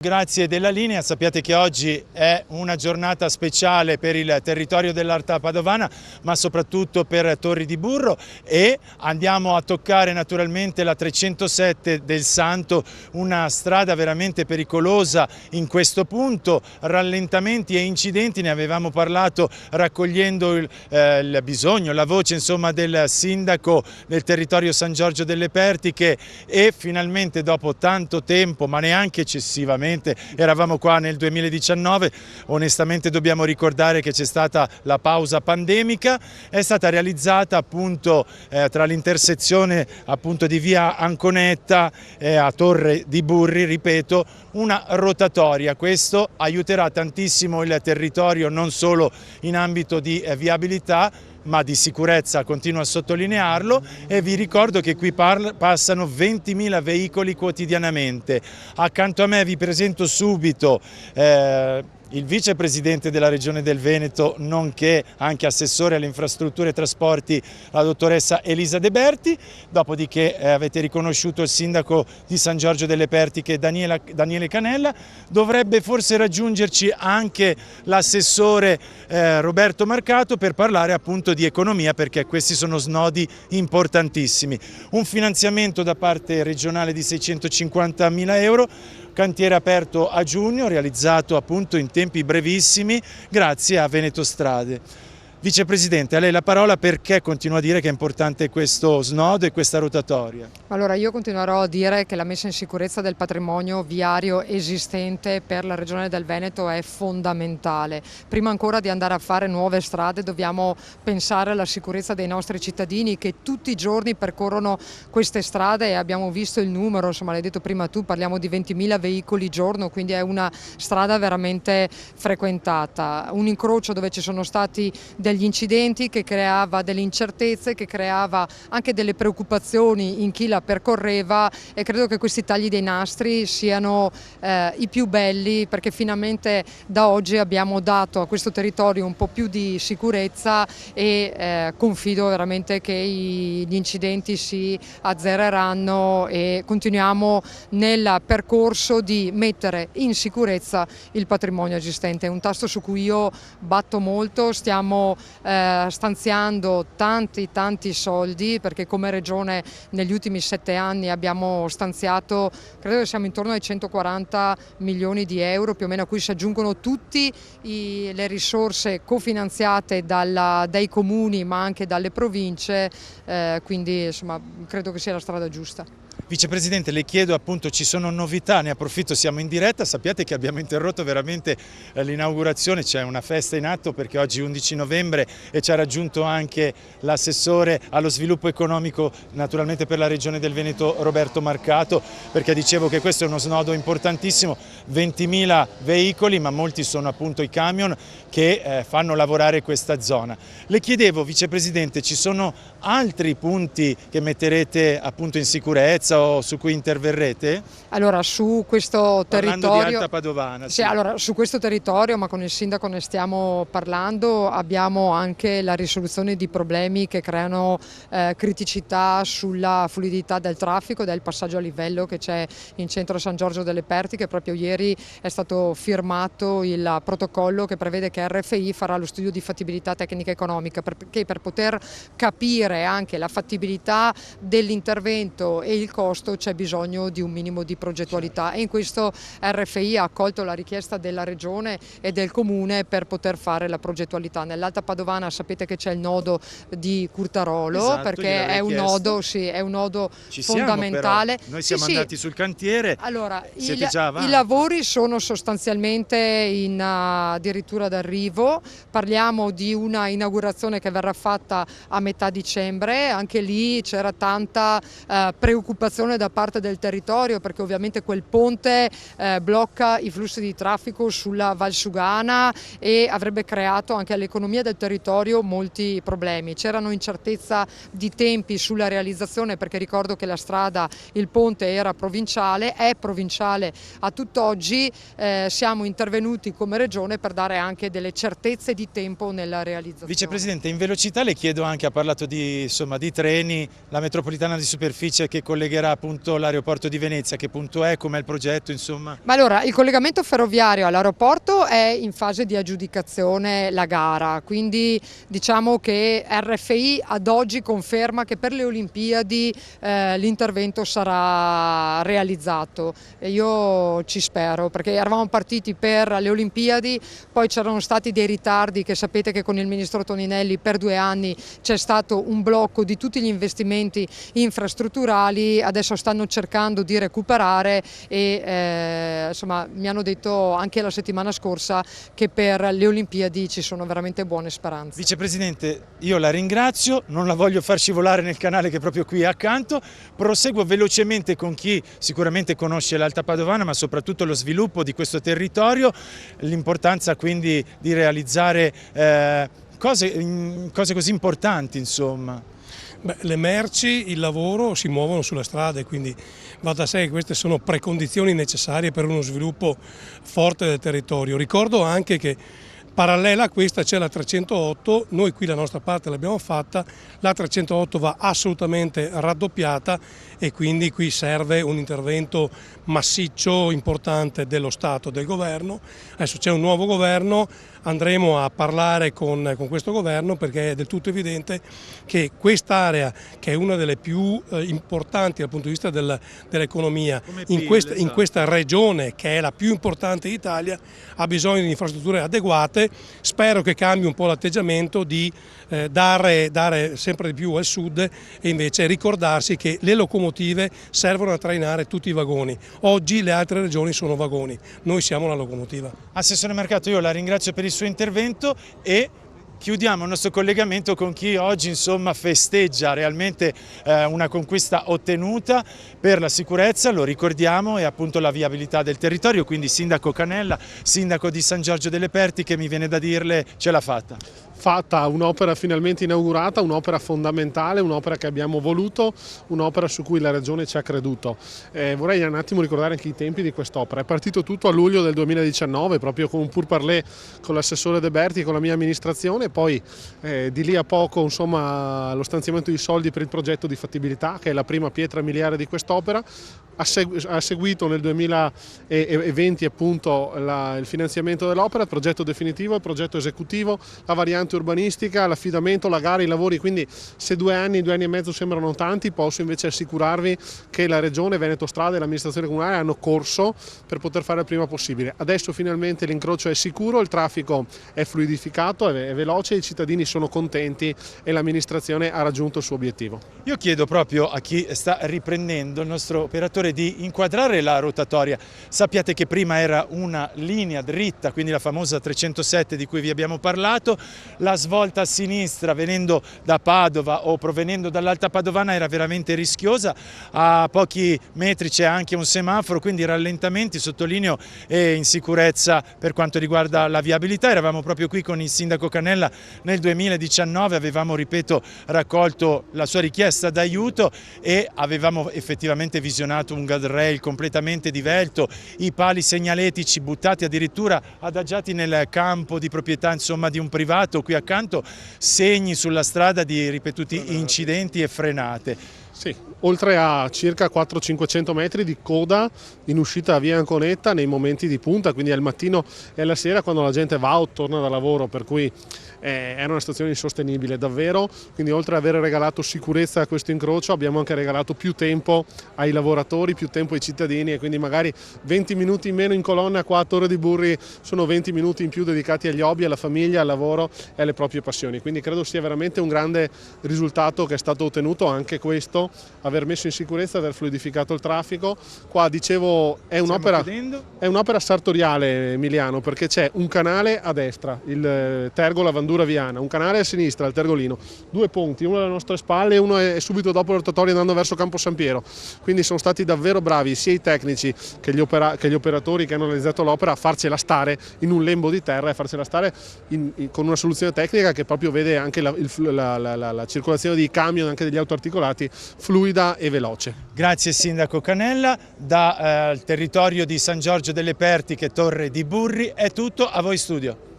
Grazie della linea, sappiate che oggi è una giornata speciale per il territorio dell'Arta Padovana, ma soprattutto per Torri di Burro, e andiamo a toccare naturalmente la 307 del Santo, una strada veramente pericolosa in questo punto, rallentamenti e incidenti, ne avevamo parlato raccogliendo il bisogno, la voce insomma del sindaco del territorio San Giorgio delle Pertiche, e finalmente dopo tanto tempo, ma neanche eccessivamente, eravamo qua nel 2019, onestamente dobbiamo ricordare che c'è stata la pausa pandemica, è stata realizzata appunto tra l'intersezione appunto di via Anconetta e a Torre di Burri, ripeto, una rotatoria. Questo aiuterà tantissimo il territorio non solo in ambito di viabilità, ma di sicurezza, continuo a sottolinearlo, e vi ricordo che qui passano 20.000 veicoli quotidianamente. Accanto a me vi presento subito il vicepresidente della Regione del Veneto, nonché anche assessore alle infrastrutture e trasporti, la dottoressa Elisa De Berti. Dopodiché avete riconosciuto il sindaco di San Giorgio delle Pertiche, Daniele Canella. Dovrebbe forse raggiungerci anche l'assessore Roberto Marcato per parlare appunto di economia, perché questi sono snodi importantissimi. Un finanziamento da parte regionale di 650.000 euro, cantiere aperto a giugno, realizzato appunto in tempi brevissimi grazie a Veneto Strade. Vicepresidente, a lei la parola, perché continua a dire che è importante questo snodo e questa rotatoria? Allora, io continuerò a dire che la messa in sicurezza del patrimonio viario esistente per la Regione del Veneto è fondamentale. Prima ancora di andare a fare nuove strade dobbiamo pensare alla sicurezza dei nostri cittadini che tutti i giorni percorrono queste strade, e abbiamo visto il numero, insomma l'hai detto prima tu, parliamo di 20.000 veicoli giorno, quindi è una strada veramente frequentata. Un incrocio dove ci sono stati degli incidenti, che creava delle incertezze, che creava anche delle preoccupazioni in chi la percorreva, e credo che questi tagli dei nastri siano i più belli, perché finalmente da oggi abbiamo dato a questo territorio un po' più di sicurezza, e confido veramente che gli incidenti si azzereranno e continuiamo nel percorso di mettere in sicurezza il patrimonio esistente. È un tasto su cui io batto molto, stiamo stanziando tanti soldi, perché come Regione negli ultimi 7 anni abbiamo stanziato, credo che siamo intorno ai 140 milioni di euro più o meno, a cui si aggiungono tutte le risorse cofinanziate dai comuni ma anche dalle province, quindi insomma credo che sia la strada giusta. Vicepresidente, le chiedo appunto, ci sono novità, ne approfitto, siamo in diretta, sappiate che abbiamo interrotto veramente l'inaugurazione, c'è una festa in atto perché oggi è 11 novembre e ci ha raggiunto anche l'assessore allo sviluppo economico naturalmente per la Regione del Veneto Roberto Marcato, perché dicevo che questo è uno snodo importantissimo, 20.000 veicoli, ma molti sono appunto i camion che fanno lavorare questa zona. Le chiedevo, Vicepresidente, ci sono altri punti che metterete appunto in sicurezza o su cui interverrete? Allora, su questo territorio, parlando di Alta Padovana, sì, allora, su questo territorio, ma con il sindaco ne stiamo parlando, abbiamo anche la risoluzione di problemi che creano criticità sulla fluidità del traffico, del passaggio a livello che c'è in centro a San Giorgio delle Pertiche. Proprio ieri è stato firmato il protocollo che prevede che RFI farà lo studio di fattibilità tecnica e economica, perché per poter capire anche la fattibilità dell'intervento e il costo c'è bisogno di un minimo di progettualità, e in questo RFI ha accolto la richiesta della Regione e del Comune per poter fare la progettualità. Nell'Alta Padovana sapete che c'è il nodo di Curtarolo, esatto, perché è un nodo, sì, è un nodo fondamentale. Noi siamo sì, andati sul cantiere, allora, siete già avanti? I lavori sono sostanzialmente addirittura d'arrivo, parliamo di una inaugurazione che verrà fatta a metà dicembre, anche lì c'era tanta preoccupazione da parte del territorio, perché ovviamente quel ponte blocca i flussi di traffico sulla Valsugana e avrebbe creato anche all'economia del territorio molti problemi. C'erano incertezza di tempi sulla realizzazione, perché ricordo che la strada, il ponte era provinciale, è provinciale a tutt'oggi. Siamo intervenuti come Regione per dare anche delle certezze di tempo nella realizzazione. Vicepresidente, in velocità le chiedo anche, ha parlato di treni, la metropolitana di superficie che collegherà collegherà appunto l'aeroporto di Venezia. Che punto è? Com'è il progetto, insomma? Ma allora, il collegamento ferroviario all'aeroporto è in fase di aggiudicazione la gara, quindi diciamo che RFI ad oggi conferma che per le Olimpiadi l'intervento sarà realizzato, e io ci spero, perché eravamo partiti per le Olimpiadi, poi c'erano stati dei ritardi, che sapete che con il ministro Toninelli per 2 anni c'è stato un blocco di tutti gli investimenti infrastrutturali, adesso stanno cercando di recuperare e insomma mi hanno detto anche la settimana scorsa che per le Olimpiadi ci sono veramente buone speranze. Vicepresidente, io la ringrazio, non la voglio far scivolare nel canale che è proprio qui accanto, proseguo velocemente con chi sicuramente conosce l'Alta Padovana, ma soprattutto lo sviluppo di questo territorio, l'importanza quindi di realizzare cose così importanti, insomma. Beh, le merci, il lavoro si muovono sulle strade, quindi va da sé che queste sono precondizioni necessarie per uno sviluppo forte del territorio. Ricordo anche che parallela a questa c'è la 308, noi qui la nostra parte l'abbiamo fatta, la 308 va assolutamente raddoppiata e quindi qui serve un intervento massiccio, importante dello Stato, del governo. Adesso c'è un nuovo governo, andremo a parlare con questo governo, perché è del tutto evidente che quest'area, che è una delle più importanti dal punto di vista dell'economia, in questa regione che è la più importante d'Italia, ha bisogno di infrastrutture adeguate. Spero che cambi un po' l'atteggiamento di dare sempre di più al sud e invece ricordarsi che le locomotive servono a trainare tutti i vagoni. Oggi le altre regioni sono vagoni, noi siamo la locomotiva. Assessore Mercato, io la ringrazio per il suo intervento e chiudiamo il nostro collegamento con chi oggi insomma festeggia realmente una conquista ottenuta per la sicurezza, lo ricordiamo, e appunto la viabilità del territorio, quindi Sindaco Cannella, Sindaco di San Giorgio delle Perti, che mi viene da dirle ce l'ha fatta. Fatta, un'opera finalmente inaugurata, un'opera fondamentale, un'opera che abbiamo voluto, un'opera su cui la Regione ci ha creduto. Vorrei un attimo ricordare anche i tempi di quest'opera. È partito tutto a luglio del 2019, proprio con un pourparlers con l'assessore De Berti e con la mia amministrazione, poi di lì a poco insomma, lo stanziamento di soldi per il progetto di fattibilità, che è la prima pietra miliare di quest'opera. Ha seguito nel 2020 appunto il finanziamento dell'opera, il progetto definitivo, il progetto esecutivo, la variante urbanistica, l'affidamento, la gara, i lavori. Quindi se 2 anni e mezzo sembrano tanti, posso invece assicurarvi che la Regione, Veneto Strade e l'amministrazione comunale hanno corso per poter fare il prima possibile. Adesso finalmente l'incrocio è sicuro, il traffico è fluidificato, è veloce, i cittadini sono contenti e l'amministrazione ha raggiunto il suo obiettivo. Io chiedo proprio a chi sta riprendendo, il nostro operatore, di inquadrare la rotatoria. Sappiate che prima era una linea dritta, quindi la famosa 307 di cui vi abbiamo parlato, la svolta a sinistra venendo da Padova o provenendo dall'Alta Padovana era veramente rischiosa, a pochi metri c'è anche un semaforo, quindi rallentamenti, sottolineo, e insicurezza per quanto riguarda la viabilità. Eravamo proprio qui con il Sindaco Cannella nel 2019, avevamo, ripeto, raccolto la sua richiesta d'aiuto e avevamo effettivamente visionato un guardrail completamente divelto, i pali segnaletici buttati addirittura adagiati nel campo di proprietà insomma di un privato qui accanto, segni sulla strada di ripetuti incidenti e frenate. Sì, oltre a circa 400-500 metri di coda in uscita a via Anconetta nei momenti di punta, quindi al mattino e alla sera quando la gente va o torna da lavoro, per cui è una situazione insostenibile davvero. Quindi oltre ad aver regalato sicurezza a questo incrocio abbiamo anche regalato più tempo ai lavoratori, più tempo ai cittadini, e quindi magari 20 minuti in meno in colonna qua a Torre di Burri sono 20 minuti in più dedicati agli hobby, alla famiglia, al lavoro e alle proprie passioni. Quindi credo sia veramente un grande risultato che è stato ottenuto anche questo, aver messo in sicurezza, aver fluidificato il traffico. Qua dicevo è un'opera sartoriale, Emiliano, perché c'è un canale a destra, il Tergo Lavandura Viana, un canale a sinistra, il Tergolino, 2 ponti, uno alle nostre spalle e uno è subito dopo l'ortatorio andando verso Campo San Piero. Quindi sono stati davvero bravi sia i tecnici che gli operatori che hanno realizzato l'opera a farcela stare in un lembo di terra e farcela stare con una soluzione tecnica che proprio vede anche la circolazione dei camion, anche degli autoarticolati, fluida e veloce. Grazie Sindaco Cannella, dal territorio di San Giorgio delle Pertiche, Torre di Burri è tutto, a voi studio.